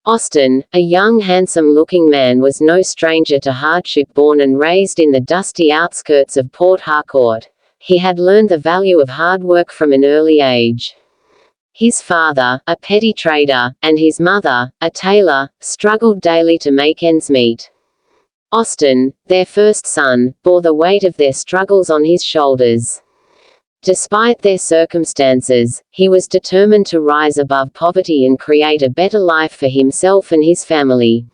Austin, a young handsome-looking man, was no stranger to hardship. Born and raised in the dusty outskirts of Port Harcourt, he had learned the value of hard work from an early age. His father, a petty trader, and his mother, a tailor, struggled daily to make ends meet. Austin, their first son, bore the weight of their struggles on his shoulders. Despite their circumstances, he was determined to rise above poverty and create a better life for himself and his family.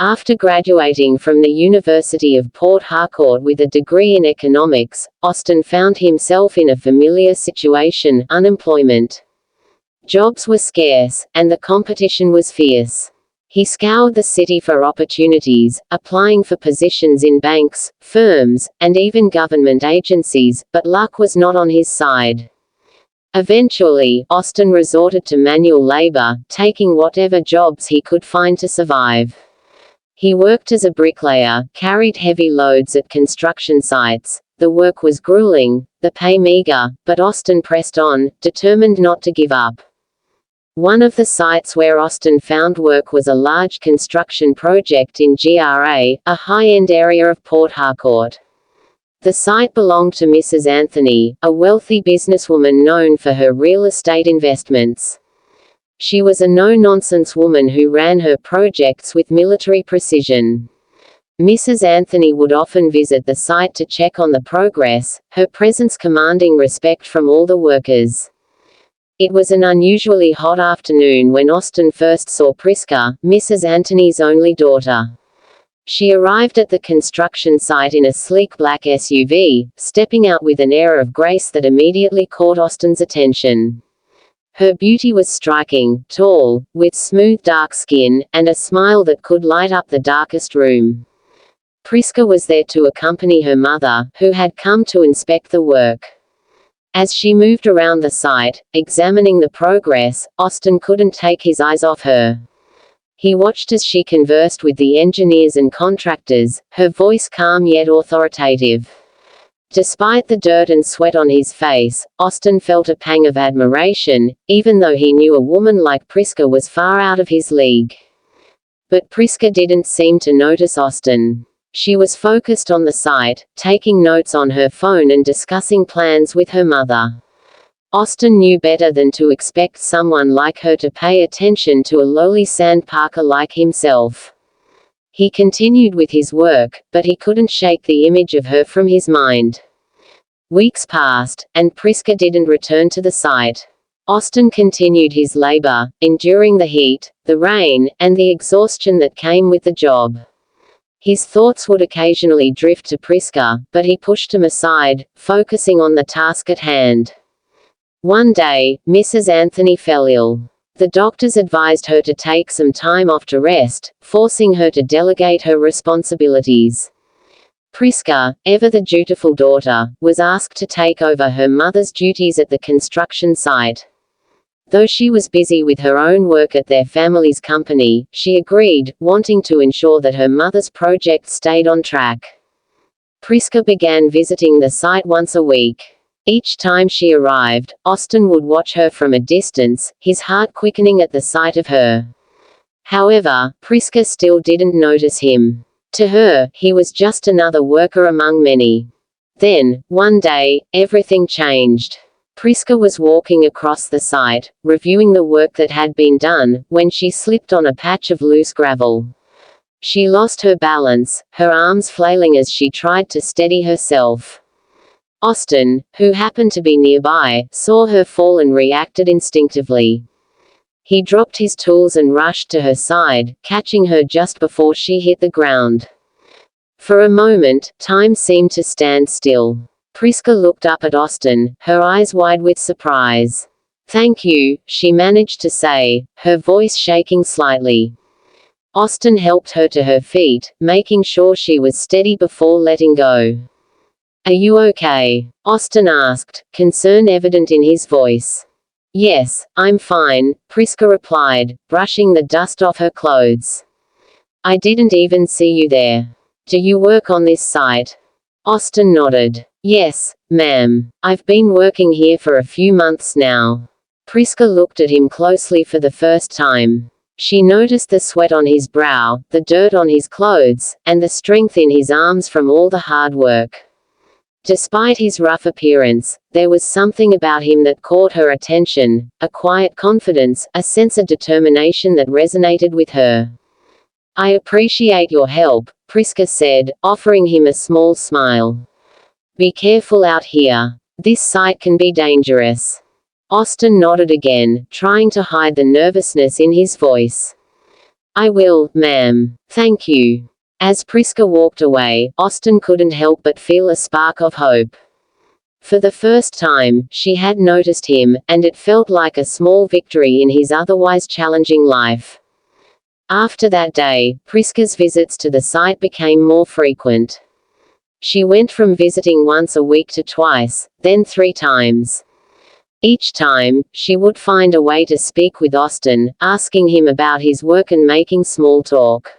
After graduating from the University of Port Harcourt with a degree in economics, Austin found himself in a familiar situation: unemployment. Jobs were scarce, and the competition was fierce. He scoured the city for opportunities, applying for positions in banks, firms, and even government agencies, but luck was not on his side. Eventually, Austin resorted to manual labor, taking whatever jobs he could find to survive. He worked as a bricklayer, carried heavy loads at construction sites. The work was grueling, the pay meager, but Austin pressed on, determined not to give up. One of the sites where Austin found work was a large construction project in GRA, a high-end area of Port Harcourt. The site belonged to Mrs. Anthony, a wealthy businesswoman known for her real estate investments. She was a no-nonsense woman who ran her projects with military precision. Mrs. Anthony would often visit the site to check on the progress, her presence commanding respect from all the workers. It was an unusually hot afternoon when Austin first saw Prisa, Mrs. Anthony's only daughter. She arrived at the construction site in a sleek black SUV, stepping out with an air of grace that immediately caught Austin's attention. Her beauty was striking, tall, with smooth dark skin, and a smile that could light up the darkest room. Prisa was there to accompany her mother, who had come to inspect the work. As she moved around the site, examining the progress, Austin couldn't take his eyes off her. He watched as she conversed with the engineers and contractors, her voice calm yet authoritative. Despite the dirt and sweat on his face, Austin felt a pang of admiration, even though he knew a woman like Prisa was far out of his league. But Prisa didn't seem to notice Austin. She was focused on the site, taking notes on her phone and discussing plans with her mother. Austin knew better than to expect someone like her to pay attention to a lowly sandpacker like himself. He continued with his work, but he couldn't shake the image of her from his mind. Weeks passed, and Prisa didn't return to the site. Austin continued his labor, enduring the heat, the rain, and the exhaustion that came with the job. His thoughts would occasionally drift to Prisa, but he pushed them aside, focusing on the task at hand. One day, Mrs. Anthony fell ill. The doctors advised her to take some time off to rest, forcing her to delegate her responsibilities. Prisa, ever the dutiful daughter, was asked to take over her mother's duties at the construction site. Though she was busy with her own work at their family's company, she agreed, wanting to ensure that her mother's project stayed on track. Prisa began visiting the site once a week. Each time she arrived, Austin would watch her from a distance, his heart quickening at the sight of her. However, Prisa still didn't notice him. To her, he was just another worker among many. Then, one day, everything changed. Prisa was walking across the site, reviewing the work that had been done, when she slipped on a patch of loose gravel. She lost her balance, her arms flailing as she tried to steady herself. Austin, who happened to be nearby, saw her fall and reacted instinctively. He dropped his tools and rushed to her side, catching her just before she hit the ground. For a moment, time seemed to stand still. Prisa looked up at Austin, her eyes wide with surprise. "Thank you," she managed to say, her voice shaking slightly. Austin helped her to her feet, making sure she was steady before letting go. "Are you okay?" Austin asked, concern evident in his voice. "Yes, I'm fine," Prisa replied, brushing the dust off her clothes. "I didn't even see you there. Do you work on this site?" Austin nodded. "Yes, ma'am. I've been working here for a few months now." Prisa looked at him closely for the first time. She noticed the sweat on his brow, the dirt on his clothes, and the strength in his arms from all the hard work. Despite his rough appearance, there was something about him that caught her attention, a quiet confidence, a sense of determination that resonated with her. "I appreciate your help," Prisa said, offering him a small smile. "Be careful out here. This site can be dangerous." Austin nodded again, trying to hide the nervousness in his voice. "I will, ma'am. Thank you." As Prisa walked away, Austin couldn't help but feel a spark of hope. For the first time, she had noticed him, and it felt like a small victory in his otherwise challenging life. After that day, Priska's visits to the site became more frequent. She went from visiting once a week to twice, then 3 times. Each time, she would find a way to speak with Austin, asking him about his work and making small talk.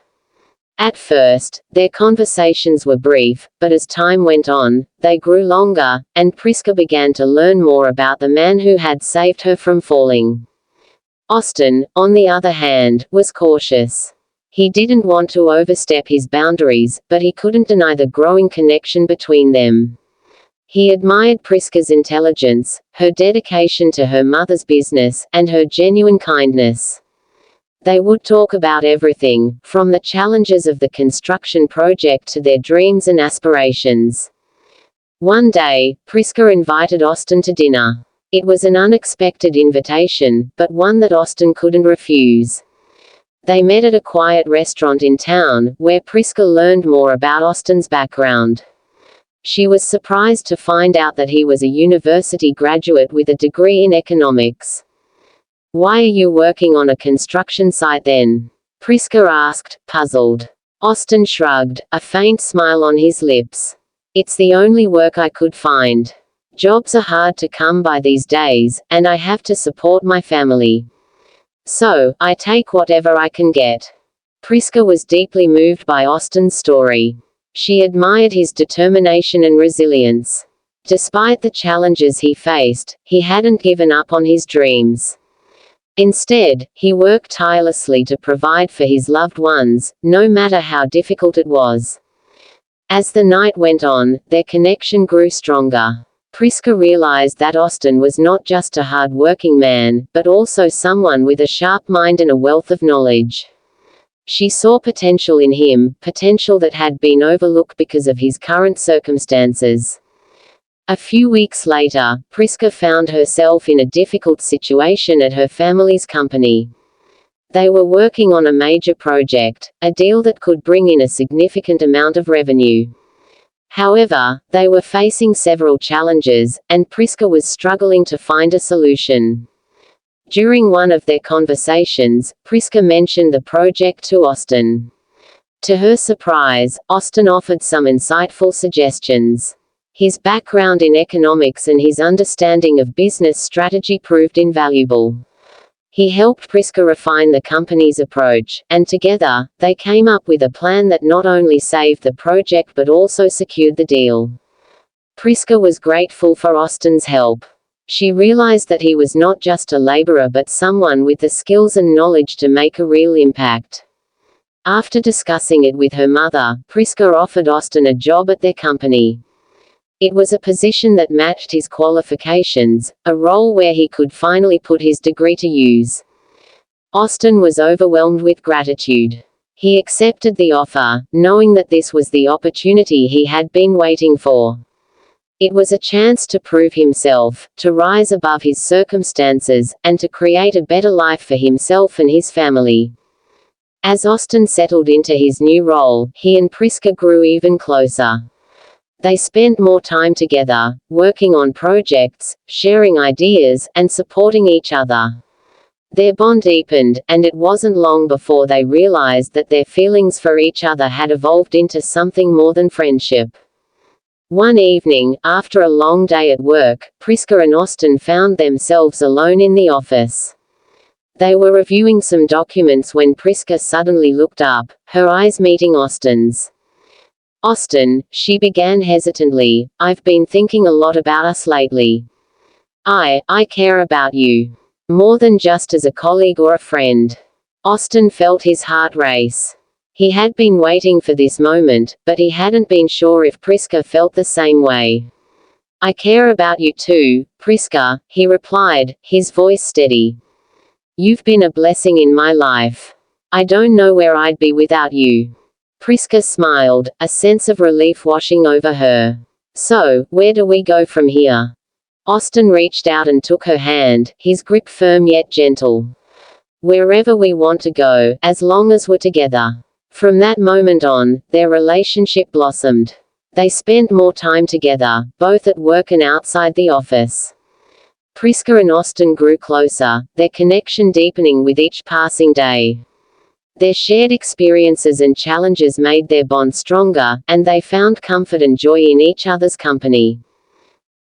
At first, their conversations were brief, but as time went on, they grew longer, and Prisa began to learn more about the man who had saved her from falling. Austin, on the other hand, was cautious. He didn't want to overstep his boundaries, but he couldn't deny the growing connection between them. He admired Priska's intelligence, her dedication to her mother's business, and her genuine kindness. They would talk about everything, from the challenges of the construction project to their dreams and aspirations. One day, Prisa invited Austin to dinner. It was an unexpected invitation, but one that Austin couldn't refuse. They met at a quiet restaurant in town, where Prisa learned more about Austin's background. She was surprised to find out that he was a university graduate with a degree in economics. "Why are you working on a construction site then?" Prisa asked, puzzled. Austin shrugged, a faint smile on his lips. "It's the only work I could find. Jobs are hard to come by these days, and I have to support my family. So, I take whatever I can get." Prisa was deeply moved by Austin's story. She admired his determination and resilience. Despite the challenges he faced, he hadn't given up on his dreams. Instead, he worked tirelessly to provide for his loved ones, no matter how difficult it was. As the night went on, their connection grew stronger. Prisa realized that Austin was not just a hard-working man, but also someone with a sharp mind and a wealth of knowledge. She saw potential in him, potential that had been overlooked because of his current circumstances. A few weeks later, Prisa found herself in a difficult situation at her family's company. They were working on a major project, a deal that could bring in a significant amount of revenue. However, they were facing several challenges, and Prisa was struggling to find a solution. During one of their conversations, Prisa mentioned the project to Austin. To her surprise, Austin offered some insightful suggestions. His background in economics and his understanding of business strategy proved invaluable. He helped Prisa refine the company's approach, and together, they came up with a plan that not only saved the project but also secured the deal. Prisa was grateful for Austin's help. She realized that he was not just a laborer but someone with the skills and knowledge to make a real impact. After discussing it with her mother, Prisa offered Austin a job at their company. It was a position that matched his qualifications, a role where he could finally put his degree to use. Austin was overwhelmed with gratitude. He accepted the offer, knowing that this was the opportunity he had been waiting for. It was a chance to prove himself, to rise above his circumstances, and to create a better life for himself and his family. As Austin settled into his new role, he and Prisa grew even closer. They spent more time together, working on projects, sharing ideas, and supporting each other. Their bond deepened, and it wasn't long before they realized that their feelings for each other had evolved into something more than friendship. One evening, after a long day at work, Prisa and Austin found themselves alone in the office. They were reviewing some documents when Prisa suddenly looked up, her eyes meeting Austin's. "Austin," she began hesitantly, "I've been thinking a lot about us lately. I care about you. More than just as a colleague or a friend. Austin felt his heart race. He had been waiting for this moment, but he hadn't been sure if Priska felt the same way. I care about you too, Priska, he replied, his voice steady. You've been a blessing in my life. I don't know where I'd be without you. Priska smiled, a sense of relief washing over her. So, where do we go from here? Austin reached out and took her hand, his grip firm yet gentle. Wherever we want to go, as long as we're together. From that moment on, their relationship blossomed. They spent more time together, both at work and outside the office. Priska and Austin grew closer, their connection deepening with each passing day. Their shared experiences and challenges made their bond stronger, and they found comfort and joy in each other's company.